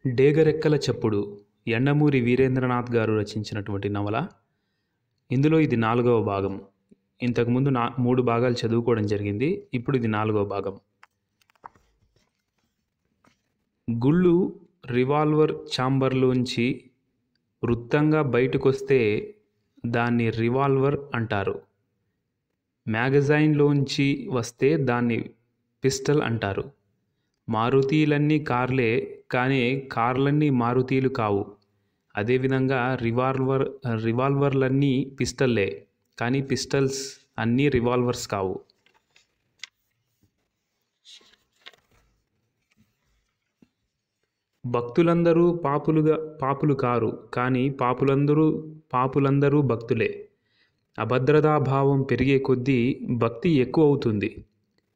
'డేగరెక్కల చప్పుడు' యండమూరి వీరేంద్రనాథ్ గారు రచించినటువంటి నవల. ఇందులో ఇది 4వ భాగం. ఇంతకుముందు 3 భాగాలు చదువుకోవడం జరిగింది. ఇప్పుడు ఇది 4వ భాగం. గుళ్ళు రివాల్వర్ ఛాంబర్లోంచి వృత్తంగా బయటకొస్తే దాన్ని రివాల్వర్ అంటారు. మ్యాగజైన్లోంచి వస్తే దాన్ని పిస్టల్ అంటారు. మారుతీలన్నీ కార్లే, కానీ కార్లన్నీ మారుతీలు కావు. అదేవిధంగా రివాల్వర్లన్నీ పిస్టల్లే, కానీ పిస్టల్స్ అన్నీ రివాల్వర్స్ కావు. భక్తులందరూ పాపులు కారు, కానీ పాపులందరూ భక్తులే. అభద్రతాభావం పెరిగే కొద్దీ భక్తి ఎక్కువ అవుతుంది.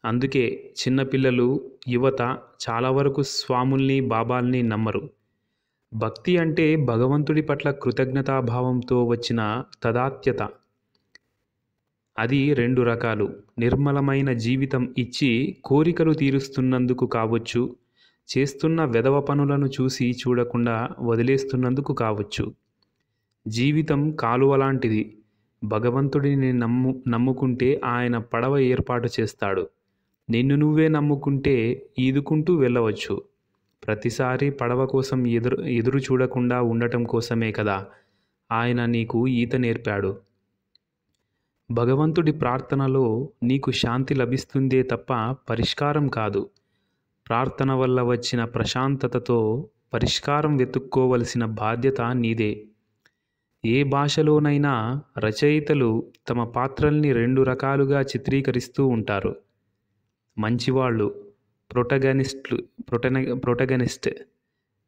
అందుకే చిన్నపిల్లలు, యువత చాలా వరకు స్వాముల్ని, బాబాల్ని నమ్మరు. భక్తి అంటే భగవంతుడి పట్ల కృతజ్ఞతాభావంతో వచ్చిన తదాత్మ్యత. అది 2 రకాలు. నిర్మలమైన జీవితం ఇచ్చి కోరికలు తీరుస్తున్నందుకు కావచ్చు, చేస్తున్న వెధవ పనులను చూసి చూడకుండా వదిలేస్తున్నందుకు కావచ్చు. జీవితం కాలువలాంటిది. భగవంతుడిని నమ్ముకుంటే ఆయన పడవ ఏర్పాటు చేస్తాడు. నిన్ను నువ్వే నమ్ముకుంటే ఈదుకుంటూ వెళ్ళవచ్చు. ప్రతిసారి పడవ కోసం ఎదురు చూడకుండా ఉండటం కోసమే కదా ఆయన నీకు ఈత నేర్పాడు. భగవంతుడి ప్రార్థనలో నీకు శాంతి లభిస్తుందే తప్ప పరిష్కారం కాదు. ప్రార్థన వల్ల వచ్చిన ప్రశాంతతతో పరిష్కారం వెతుక్కోవలసిన బాధ్యత నీదే. ఏ భాషలోనైనా రచయితలు తమ పాత్రల్ని 2 రకాలుగా చిత్రీకరిస్తూ ఉంటారు. మంచివాళ్ళు, ప్రొటగనిస్ట్,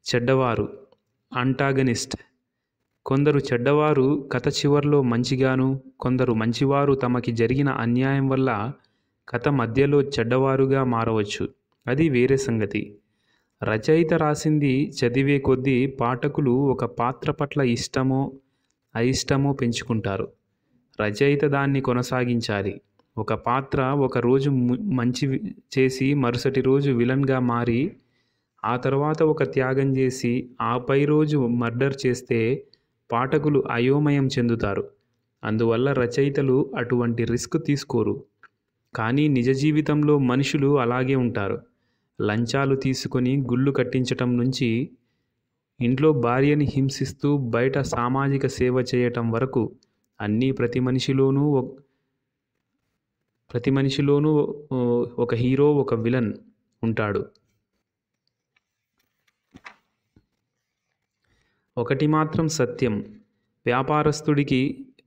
చెడ్డవారు, అంటాగనిస్ట్. కొందరు చెడ్డవారు కథ చివర్లో మంచిగాను, కొందరు మంచివారు తమకి జరిగిన అన్యాయం వల్ల కథ మధ్యలో చెడ్డవారుగా మారవచ్చు. అది వేరే సంగతి. రచయిత రాసింది చదివే కొద్దీ పాఠకులు ఒక పాత్ర పట్ల ఇష్టమో అయిష్టమో పెంచుకుంటారు. రచయిత దాన్ని కొనసాగించాలి. ఒక పాత్ర ఒకరోజు మంచి చేసి మరుసటి రోజు విలన్గా మారి, ఆ తర్వాత ఒక త్యాగం చేసి ఆపై రోజు మర్డర్ చేస్తే పాఠకులు అయోమయం చెందుతారు. అందువల్ల రచయితలు అటువంటి రిస్క్ తీసుకోరు. కానీ నిజ జీవితంలో మనుషులు అలాగే ఉంటారు. లంచాలు తీసుకొని గుళ్ళు కట్టించటం నుంచి, ఇంట్లో భార్యని హింసిస్తూ బయట సామాజిక సేవ చేయటం వరకు అన్నీ ప్రతి మనిషిలోనూ ఒక హీరో, ఒక విలన్ ఉంటాడు. ఒకటి మాత్రం సత్యం, వ్యాపారస్తుడికి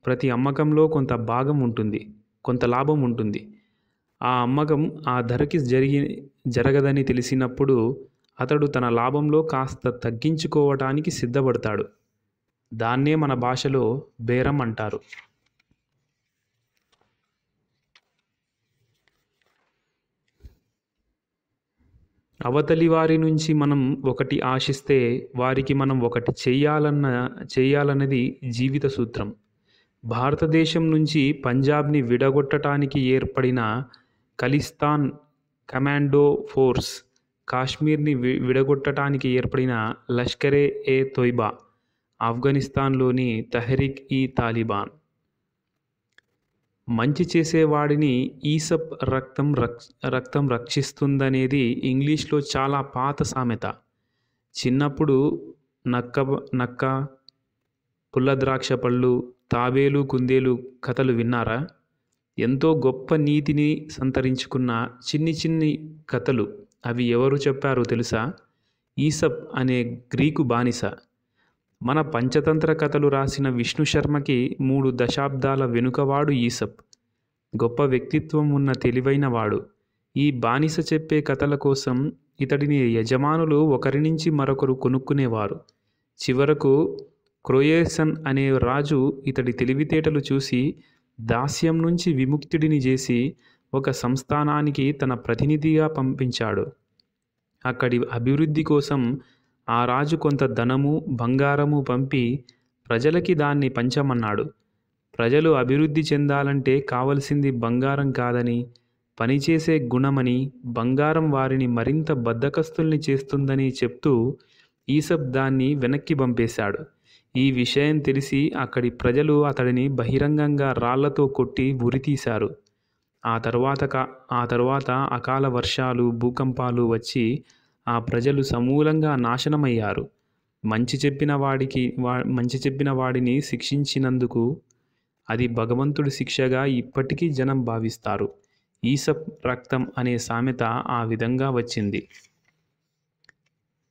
ప్రతి అమ్మకంలో కొంత భాగం ఉంటుంది, కొంత లాభం ఉంటుంది. ఆ అమ్మకం ఆ ధరకి జరగదని తెలిసినప్పుడు అతడు తన లాభంలో కాస్త తగ్గించుకోవటానికి సిద్ధపడతాడు. దాన్నే మన భాషలో బేరం అంటారు. అవతలి వారి నుంచి మనం ఒకటి ఆశిస్తే వారికి మనం ఒకటి చెయ్యాలన్నది జీవిత సూత్రం. భారతదేశం నుంచి పంజాబ్ని విడగొట్టడానికి ఏర్పడిన ఖలిస్తాన్ కమాండో ఫోర్స్, కాశ్మీర్ని విడగొట్టడానికి ఏర్పడిన లష్కర్-ఏ-తోయిబా, ఆఫ్ఘనిస్తాన్లోని తెహ్రీక్-ఈ-తాలిబాన్. మంచి చేసేవాడిని ఈసప్ రక్తం రక్షిస్తుందనేది ఇంగ్లీష్లో చాలా పాత సామెత. చిన్నప్పుడు నక్క, పుల్లద్రాక్ష పళ్ళు, తాబేలు, కుందేలు కథలు విన్నారా? ఎంతో గొప్ప నీతిని సంతరించుకున్న చిన్ని కథలు. అవి ఎవరు చెప్పారో తెలుసా? ఈసప్ అనే గ్రీకు బానిస. మన పంచతంత్ర కథలు రాసిన విష్ణు శర్మకి 3 దశాబ్దాల వెనుకవాడు ఈసప్. గొప్ప వ్యక్తిత్వం ఉన్న తెలివైన వాడు. ఈ బానిస చెప్పే కథల కోసం ఇతడిని యజమానులు ఒకరి నుంచి మరొకరు కొనుక్కునేవారు. చివరకు క్రోయేసన్ అనే రాజు ఇతడి తెలివితేటలు చూసి దాస్యం నుంచి విముక్తుడిని చేసి ఒక సంస్థానానికి తన ప్రతినిధిగా పంపించాడు. అక్కడి అభివృద్ధి కోసం ఆ రాజు కొంత ధనము, బంగారము పంపి ప్రజలకి దాన్ని పంచమన్నాడు. ప్రజలు అభివృద్ధి చెందాలంటే కావలసింది బంగారం కాదని, పనిచేసే గుణమని, బంగారం వారిని మరింత బద్ధకస్తుల్ని చేస్తుందని చెప్తూ ఈసప్ దాన్ని వెనక్కి పంపేశాడు. ఈ విషయం తెలిసి అక్కడి ప్రజలు అతడిని బహిరంగంగా రాళ్లతో కొట్టి ఉరితీశారు. ఆ తర్వాత అకాల వర్షాలు, భూకంపాలు వచ్చి ఆ ప్రజలు సమూలంగా నాశనమయ్యారు. మంచి చెప్పిన వాడిని శిక్షించినందుకు అది భగవంతుడి శిక్షగా ఇప్పటికీ జనం భావిస్తారు. ఈసప్ రక్తం అనే సామెత ఆ విధంగా వచ్చింది.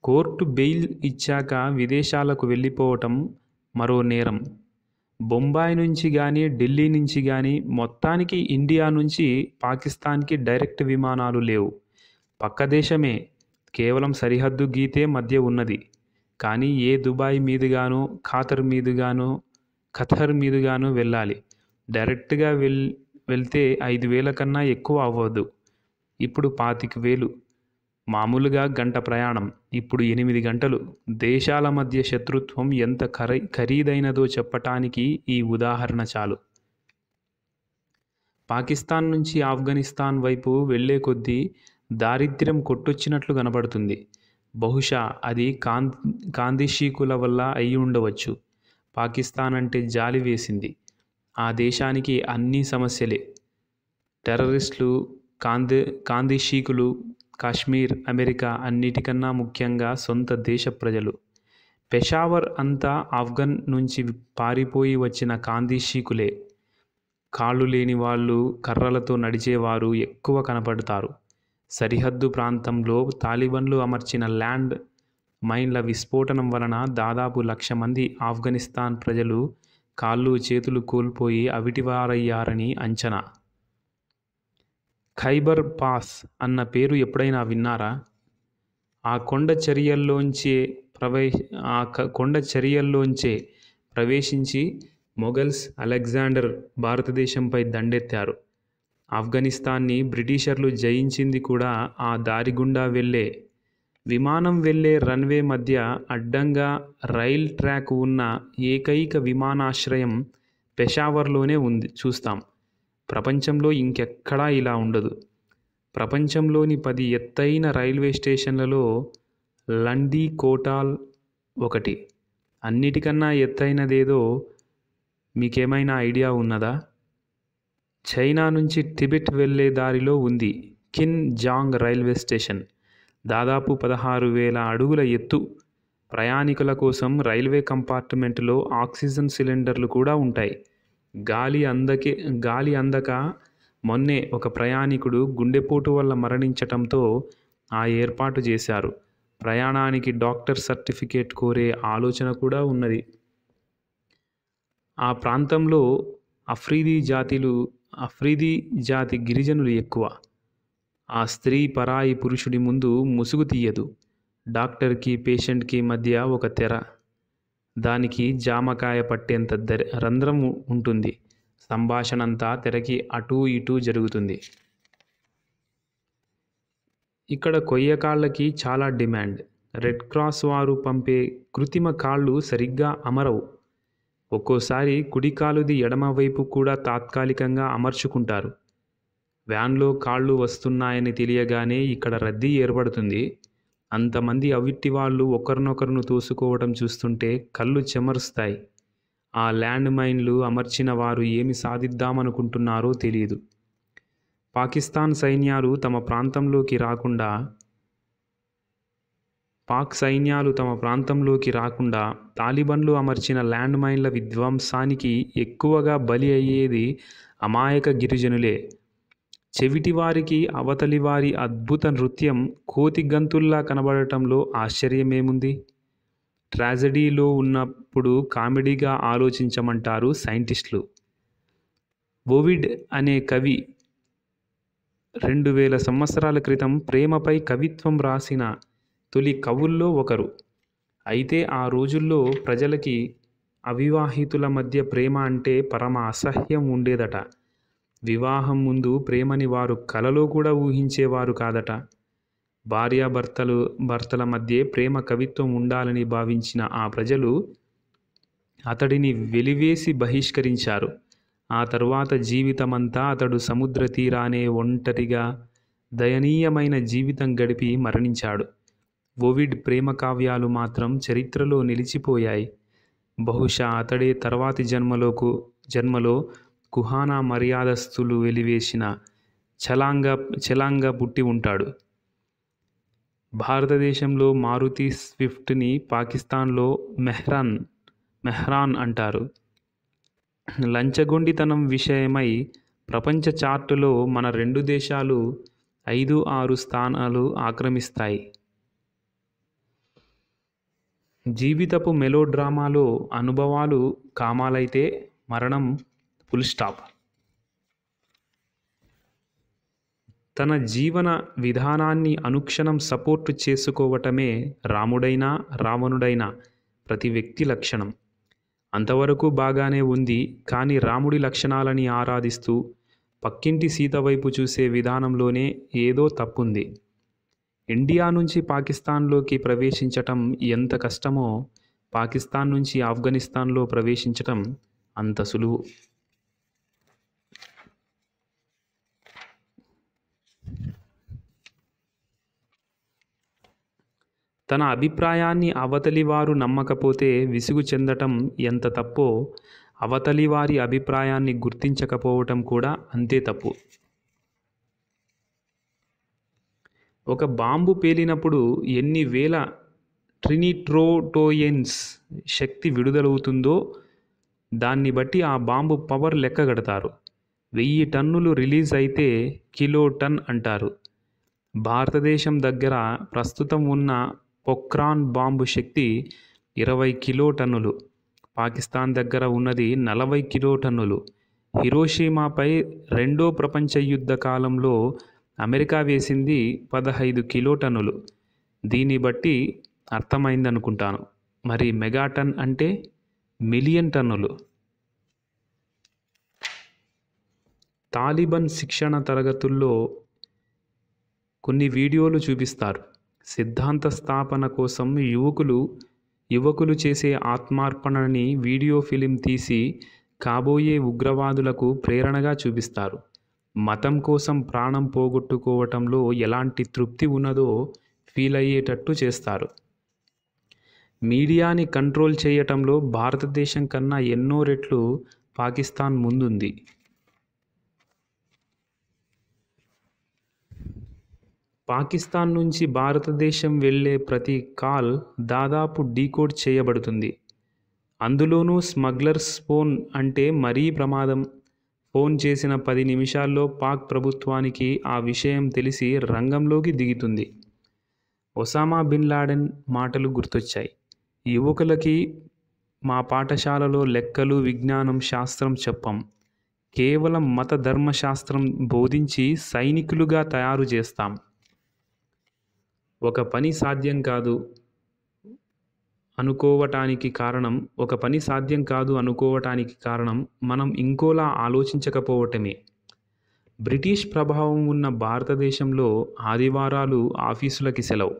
కోర్టు బెయిల్ ఇచ్చాక విదేశాలకు వెళ్ళిపోవటం మరో నేరం. బొంబాయి నుంచి కానీ, ఢిల్లీ నుంచి కానీ, మొత్తానికి ఇండియా నుంచి పాకిస్తాన్కి డైరెక్ట్ విమానాలు లేవు. పక్క దేశమే, కేవలం సరిహద్దు గీతే మధ్య ఉన్నది. కానీ ఏ దుబాయ్ మీదుగానో, ఖతర్ మీదుగానో వెళ్ళాలి. డైరెక్ట్గా వెళ్తే 5,000 కన్నా ఎక్కువ అవ్వదు. ఇప్పుడు 25,000. మామూలుగా గంట ప్రయాణం, ఇప్పుడు 8 గంటలు. దేశాల మధ్య శత్రుత్వం ఎంత ఖరీదైనదో చెప్పటానికి ఈ ఉదాహరణ చాలు. పాకిస్తాన్ నుంచి ఆఫ్ఘనిస్తాన్ వైపు వెళ్లే కొద్దీ దారిద్ర్యం కొట్టొచ్చినట్లు కనబడుతుంది. బహుశా అది కాందిశీకుల వల్ల అయి ఉండవచ్చు. పాకిస్తాన్ అంటే జాలి వేసింది. ఆ దేశానికి అన్ని సమస్యలే. టెర్రరిస్టులు, కాందిశీకులు, కాశ్మీర్, అమెరికా, అన్నిటికన్నా ముఖ్యంగా సొంత దేశ ప్రజలు. పెషావర్ అంతా ఆఫ్ఘన్ నుంచి పారిపోయి వచ్చిన కాందిశీకులే. కాళ్ళు లేని వాళ్ళు, కర్రలతో నడిచేవారు ఎక్కువ కనపడతారు. సరిహద్దు ప్రాంతంలో తాలిబన్లు అమర్చిన ల్యాండ్ మైన్ల విస్ఫోటనం వలన దాదాపు 1,00,000 మంది ఆఫ్ఘనిస్తాన్ ప్రజలు కాళ్ళు చేతులు కోల్పోయి అవిటివారయ్యారని అంచనా. ఖైబర్ పాస్ అన్న పేరు ఎప్పుడైనా విన్నారా? ఆ కొండ చరియల్లోంచే ప్రవేశించి మొఘల్స్, అలెగ్జాండర్ భారతదేశంపై దండెత్తారు. ఆఫ్ఘనిస్తాన్ని బ్రిటిషర్లు జయించింది కూడా ఆ దారి గుండా విమానం వెళ్ళే రన్వే మధ్య అడ్డంగా రైల్ ట్రాక్ ఉన్న ఏకైక విమానాశ్రయం పెషావర్లోనే చూస్తాం. ప్రపంచంలో ఇంకెక్కడా ఇలా ఉండదు. ప్రపంచంలోని 10 ఎత్తైన రైల్వే స్టేషన్లలో లండీ కోటాల్ ఒకటి. అన్నిటికన్నా ఎత్తైనదేదో మీకేమైనా ఐడియా ఉన్నదా? చైనా నుంచి టిబెట్ వెళ్ళే దారిలో ఉంది కిన్ జాంగ్ రైల్వే స్టేషన్. దాదాపు 16,000 అడుగుల ఎత్తు. ప్రయాణికుల కోసం రైల్వే కంపార్ట్మెంట్లో ఆక్సిజన్ సిలిండర్లు కూడా ఉంటాయి. గాలి అందక మొన్నే ఒక ప్రయాణికుడు గుండెపోటు వల్ల మరణించటంతో ఆ ఏర్పాటు చేశారు. ప్రయాణానికి డాక్టర్ సర్టిఫికేట్ కోరే ఆలోచన కూడా ఉన్నది. ఆ ప్రాంతంలో అఫ్రీదీ జాతి గిరిజనులు ఎక్కువ. ఆ స్త్రీ పరాయి పురుషుడి ముందు ముసుగు తీయదు. డాక్టర్కి, పేషెంట్కి మధ్య ఒక తెర. దానికి జామకాయ పట్టేంత రంధ్రం ఉంటుంది. సంభాషణంతా తెరకి అటూ ఇటూ జరుగుతుంది. ఇక్కడ కొయ్య కాళ్ళకి చాలా డిమాండ్. రెడ్ క్రాస్ వారు పంపే కృత్రిమ కాళ్ళు సరిగ్గా అమరవు. ఒక్కోసారి కుడి కాలుది ఎడమ వైపు కూడా తాత్కాలికంగా అమర్చుకుంటారు. వ్యాన్లో కాళ్ళు వస్తున్నాయని తెలియగానే ఇక్కడ రద్దీ ఏర్పడుతుంది. అంతమంది అవిట్టి వాళ్ళు ఒకరినొకరును తోసుకోవడం చూస్తుంటే కళ్ళు చెమరుస్తాయి. ఆ ల్యాండ్ మైన్లు అమర్చిన వారు ఏమి సాధిద్దామనుకుంటున్నారో తెలియదు. పాక్ సైన్యాలు తమ ప్రాంతంలోకి రాకుండా తాలిబన్లు అమర్చిన ల్యాండ్ మైన్ల విధ్వంసానికి ఎక్కువగా బలి అయ్యేది అమాయక గిరిజనులే. చెవిటివారికి అవతలివారి అద్భుత నృత్యం కోతి గంతుల్లా కనబడటంలో ఆశ్చర్యమేముంది? ట్రాజడీలో ఉన్నప్పుడు కామెడీగా ఆలోచించమంటారు సైంటిస్టులు. ఓవిడ్ అనే కవి 2000 సంవత్సరాల క్రితం ప్రేమపై కవిత్వం రాసిన తొలి కవుల్లో ఒకరు. అయితే ఆ రోజుల్లో ప్రజలకి అవివాహితుల మధ్య ప్రేమ అంటే పరమ అసహ్యం ఉండేదట. వివాహం ముందు ప్రేమని వారు కలలో కూడా ఊహించేవారు కాదట. భార్యాభర్తల మధ్య ప్రేమ కవిత్వం ఉండాలని భావించిన ఆ ప్రజలు అతడిని వెలివేసి బహిష్కరించారు. ఆ తరువాత జీవితమంతా అతడు సముద్ర తీరానే ఒంటరిగా దయనీయమైన జీవితం గడిపి మరణించాడు. ఓవిడ్ ప్రేమ కావ్యాలు మాత్రం చరిత్రలో నిలిచిపోయాయి. బహుశా అతడే తర్వాతి జన్మలో కుహానా మర్యాదస్తులు వెలివేసిన చలాంగా పుట్టి ఉంటాడు. భారతదేశంలో మారుతి స్విఫ్ట్ని పాకిస్తాన్లో మెహ్రాన్ అంటారు. లంచగొండితనం విషయమై ప్రపంచ చార్టులో మన 2 దేశాలు 5-6 స్థానాలు ఆక్రమిస్తాయి. జీవితపు మెలోడ్రామాలో అనుభవాలు కామాలైతే మరణం ఫుల్ స్టాప్. తన జీవన విధానాన్ని అనుక్షణం సపోర్టు చేసుకోవటమే రాముడైనా రావణుడైనా ప్రతి వ్యక్తి లక్షణం. అంతవరకు బాగానే ఉంది. కానీ రాముడి లక్షణాలని ఆరాధిస్తూ పక్కింటి సీత వైపు చూసే విధానంలోనే ఏదో తప్పుంది. ఇండియా నుంచి పాకిస్తాన్లోకి ప్రవేశించటం ఎంత కష్టమో పాకిస్తాన్ నుంచి ఆఫ్ఘనిస్తాన్లో ప్రవేశించటం అంత సులువు. తన అభిప్రాయాన్ని అవతలివారు నమ్మకపోతే విసుగు చెందటం ఎంత తప్పో అవతలివారి అభిప్రాయాన్ని గుర్తించకపోవటం కూడా అంతే తప్పు. ఒక బాంబు పేలినప్పుడు ఎన్ని వేల ట్రినిట్రోటోయెన్స్ శక్తి విడుదలవుతుందో దాన్ని బట్టి ఆ బాంబు పవర్ లెక్క కడతారు. 1000 టన్నులు రిలీజ్ అయితే కిలోటన్ అంటారు. భారతదేశం దగ్గర ప్రస్తుతం ఉన్న పొక్రాన్ బాంబు శక్తి 20 కిలోటన్నులు. పాకిస్తాన్ దగ్గర ఉన్నది 40 కిలోటన్నులు. హిరోషిమాపై 2వ ప్రపంచ యుద్ధ కాలంలో అమెరికా వేసింది 15 కిలోటన్నులు. దీన్ని బట్టి అర్థమైందనుకుంటాను. మరి మెగాటన్ అంటే మిలియన్ టన్నులు. తాలిబాన్ శిక్షణ తరగతుల్లో కొన్ని వీడియోలు చూపిస్తారు. సిద్ధాంత స్థాపన కోసం యువకులు చేసే ఆత్మార్పణని వీడియో ఫిలిం తీసి కాబోయే ఉగ్రవాదులకు ప్రేరణగా చూపిస్తారు. మతం కోసం ప్రాణం పోగొట్టుకోవటంలో ఎలాంటి తృప్తి ఉన్నదో ఫీల్ అయ్యేటట్టు చేస్తారు. మీడియాని కంట్రోల్ చేయటంలో భారతదేశం కన్నా ఎన్నో రెట్లు పాకిస్తాన్ ముందుంది. పాకిస్తాన్ నుంచి భారతదేశం వెళ్ళే ప్రతి కాల్ దాదాపు డీకోడ్ చేయబడుతుంది. అందులోనూ స్మగ్లర్స్ ఫోన్ అంటే మరీ ప్రమాదం. ఫోన్ చేసిన 10 నిమిషాల్లో పాక్ ప్రభుత్వానికి ఆ విషయం తెలిసి రంగంలోకి దిగుతుంది. ఒసామా బిన్ లాడెన్ మాటలు గుర్తొచ్చాయి. యువకులకి మా పాఠశాలలో లెక్కలు, విజ్ఞానం, శాస్త్రం చెప్పం. కేవలం మత ధర్మశాస్త్రం బోధించి సైనికులుగా తయారు చేస్తాం. ఒక పని సాధ్యం కాదు అనుకోవటానికి కారణం మనం ఇంకోలా ఆలోచించకపోవటమే. బ్రిటిష్ ప్రభావం ఉన్న భారతదేశంలో ఆదివారాలు ఆఫీసులకి సెలవు.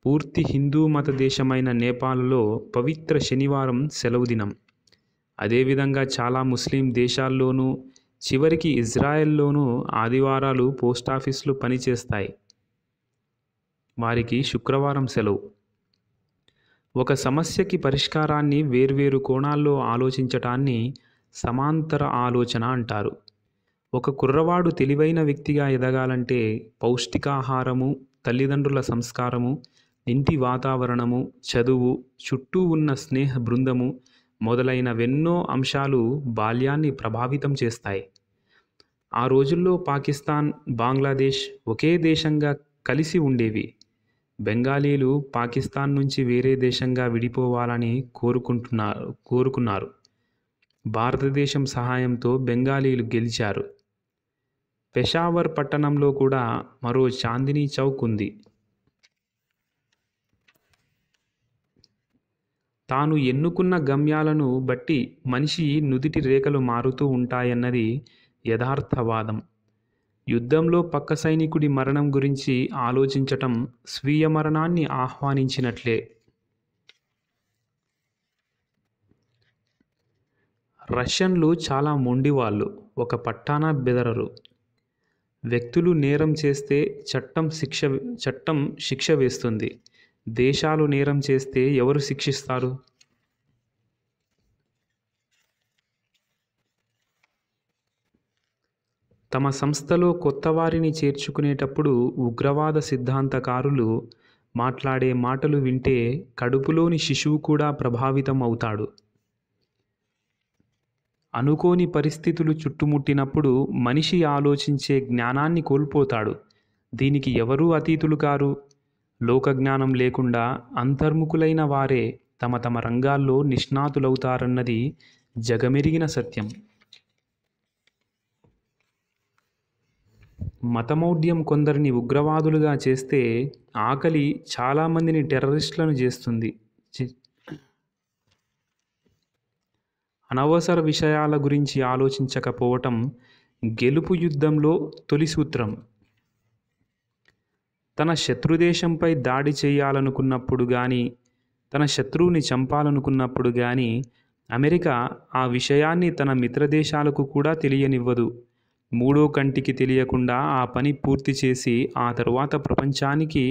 పూర్తి హిందూ మత దేశమైన నేపాల్లో పవిత్ర శనివారం సెలవు దినం. అదేవిధంగా చాలా ముస్లిం దేశాల్లోనూ, చివరికి ఇజ్రాయెల్లోనూ ఆదివారాలు పోస్టాఫీసులు పనిచేస్తాయి. వారికి శుక్రవారం సెలవు. ఒక సమస్యకి పరిష్కారాన్ని వేర్వేరు కోణాల్లో ఆలోచించటాన్ని సమాంతర ఆలోచన అంటారు. ఒక కుర్రవాడు తెలివైన వ్యక్తిగా ఎదగాలంటే పౌష్టికాహారము, తల్లిదండ్రుల సంస్కారము, ఇంటి వాతావరణము, చదువు, చుట్టూ ఉన్న స్నేహ బృందము మొదలైనవెన్నో అంశాలు బాల్యాన్ని ప్రభావితం చేస్తాయి. ఆ రోజుల్లో పాకిస్తాన్, బంగ్లాదేశ్ ఒకే దేశంగా కలిసి ఉండేవి. బెంగాలీలు పాకిస్తాన్ నుంచి వేరే దేశంగా విడిపోవాలని కోరుకున్నారు. భారతదేశం సహాయంతో బెంగాలీలు గెలిచారు. పెషావర్ పట్టణంలో కూడా మరో చాందినీ చౌక్ ఉంది. తాను ఎన్నుకున్న గమ్యాలను బట్టి మనిషి నుదిటి రేఖలు మారుతూ ఉంటాయన్నది యథార్థవాదం. యుద్ధంలో పక్క సైనికుడి మరణం గురించి ఆలోచించటం స్వీయ మరణాన్ని ఆహ్వానించినట్లే. రష్యన్లు చాలా మొండివాళ్ళు. ఒక పట్టాన బెదరరు. వ్యక్తులు నేరం చేస్తే చట్టం శిక్ష వేస్తుంది. దేశాలు నేరం చేస్తే ఎవరు శిక్షిస్తారు? తమ సంస్థలో కొత్త వారిని చేర్చుకునేటప్పుడు ఉగ్రవాద సిద్ధాంతకారులు మాట్లాడే మాటలు వింటే కడుపులోని శిశువు కూడా ప్రభావితం అవుతాడు. అనుకోని పరిస్థితులు చుట్టుముట్టినప్పుడు మనిషి ఆలోచించే జ్ఞానాన్ని కోల్పోతాడు. దీనికి ఎవరూ అతీతులు కారు. లోకజ్ఞానం లేకుండా అంతర్ముఖులైన వారే తమ తమ రంగాల్లో నిష్ణాతులవుతారన్నది జగమెరిగిన సత్యం. మతమౌఢ్యం కొందరిని ఉగ్రవాదులుగా చేస్తే ఆకలి చాలామందిని టెర్రరిస్టులను చేస్తుంది. అనవసర విషయాల గురించి ఆలోచించకపోవటం గెలుపు యుద్ధంలో తొలి సూత్రం. తన శత్రుదేశంపై దాడి చేయాలనుకున్నప్పుడు కానీ, తన శత్రువుని చంపాలనుకున్నప్పుడు కానీ అమెరికా ఆ విషయాన్ని తన మిత్రదేశాలకు కూడా తెలియనివ్వదు. మూడో కంటికి తెలియకుండా ఆ పని పూర్తి చేసి ఆ తరువాత ప్రపంచానికి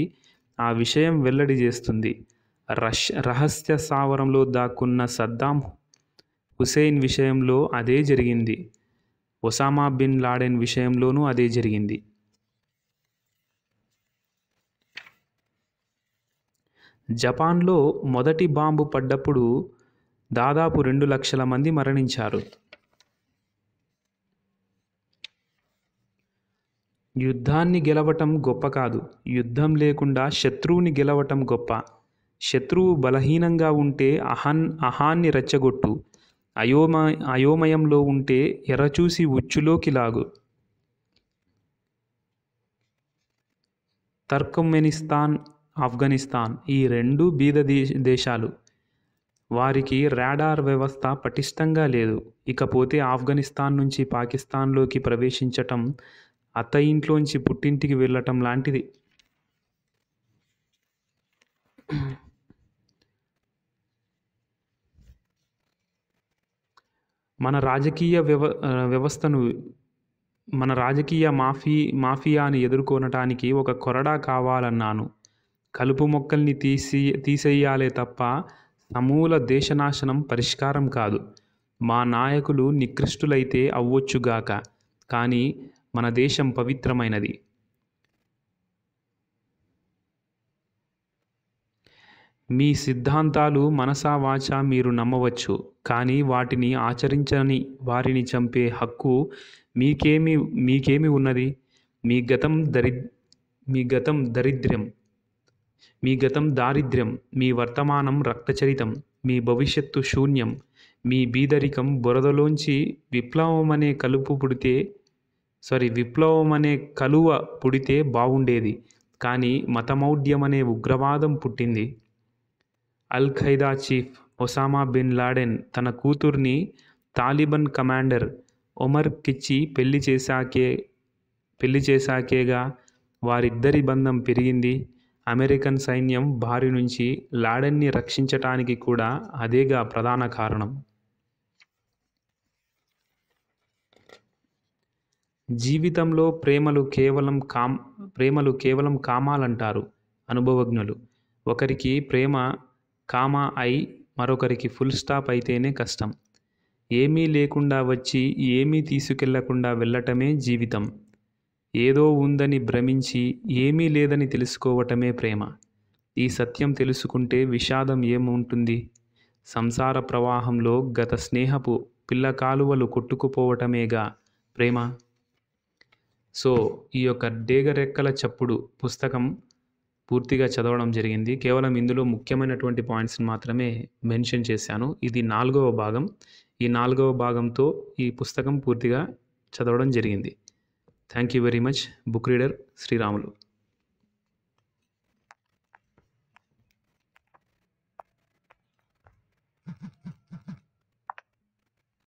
ఆ విషయం వెల్లడి చేస్తుంది. రహస్య స్థావరంలో దాక్కున్న సద్దాం హుసేన్ విషయంలో అదే జరిగింది. ఒసామా బిన్ లాడెన్ విషయంలోనూ అదే జరిగింది. జపాన్లో మొదటి బాంబు పడ్డప్పుడు దాదాపు 2 లక్షల మంది మరణించారు. యుద్ధాన్ని గెలవటం గొప్ప కాదు, యుద్ధం లేకుండా శత్రువుని గెలవటం గొప్ప. శత్రువు బలహీనంగా ఉంటే అహాన్ని రెచ్చగొట్టు. అయోమయంలో ఉంటే ఎరచూసి ఉచ్చులోకి లాగు. టర్క్మెనిస్తాన్, ఆఫ్ఘనిస్తాన్ ఈ 2 బీద దేశాలు. వారికి రాడార్ వ్యవస్థ పటిష్టంగా లేదు. ఇకపోతే ఆఫ్ఘనిస్తాన్ నుంచి పాకిస్తాన్లోకి ప్రవేశించటం అత్త ఇంట్లోంచి పుట్టింటికి వెళ్ళటం లాంటిది. మన రాజకీయ మాఫియాని ఎదుర్కొనటానికి ఒక కొరడా కావాలన్నాను. కలుపు మొక్కల్ని తీసేయాలే తప్ప సమూల దేశనాశనం పరిష్కారం కాదు. మా నాయకులు నికృష్టులైతే అవ్వొచ్చుగాక, కానీ మన దేశం పవిత్రమైనది. మీ సిద్ధాంతాలు మనసా వాచా మీరు నమ్మవచ్చు, కానీ వాటిని ఆచరించని వారిని చంపే హక్కు మీకేమి ఉన్నది? మీ గతం దారిద్ర్యం, మీ వర్తమానం రక్తచరితం, మీ భవిష్యత్తు శూన్యం. మీ బీదరికం బురదలోంచి విప్లవమనే కలువ పుడితే బావుండేది, కానీ మతమౌఢ్యమనే ఉగ్రవాదం పుట్టింది. Al Qaeda chief Osama bin Laden తన కూతుర్ని తాలిబాన్ కమాండర్ ఒమర్కిచ్చి పెళ్లి చేశాకేగా వారిద్దరి బంధం పెరిగింది. అమెరికన్ సైన్యం బారి నుంచి లాడెన్ని రక్షించటానికి కూడా అదేగా ప్రధాన కారణం. జీవితంలో ప్రేమలు కేవలం కామాలంటారు అనుభవజ్ఞులు. ఒకరికి ప్రేమ కామా అయి మరొకరికి ఫుల్ స్టాప్ అయితేనే కష్టం. ఏమీ లేకుండా వచ్చి ఏమీ తీసుకెళ్లకుండా వెళ్ళటమే జీవితం. ఏదో ఉందని భ్రమించి ఏమీ లేదని తెలుసుకోవటమే ప్రేమ. ఈ సత్యం తెలుసుకుంటే విషాదం ఏముంటుంది? సంసార ప్రవాహంలో గత స్నేహపు పిల్ల కాలువలు కొట్టుకుపోవటమేగా ప్రేమ. సో ఈ యొక్క డేగరెక్కల చప్పుడు పుస్తకం పూర్తిగా చదవడం జరిగింది. కేవలం ఇందులో ముఖ్యమైనటువంటి పాయింట్స్ని మాత్రమే మెన్షన్ చేశాను. ఇది 4వ భాగం. ఈ 4వ భాగంతో ఈ పుస్తకం పూర్తిగా చదవడం జరిగింది. Thank you very much. Book reader Sriramulu.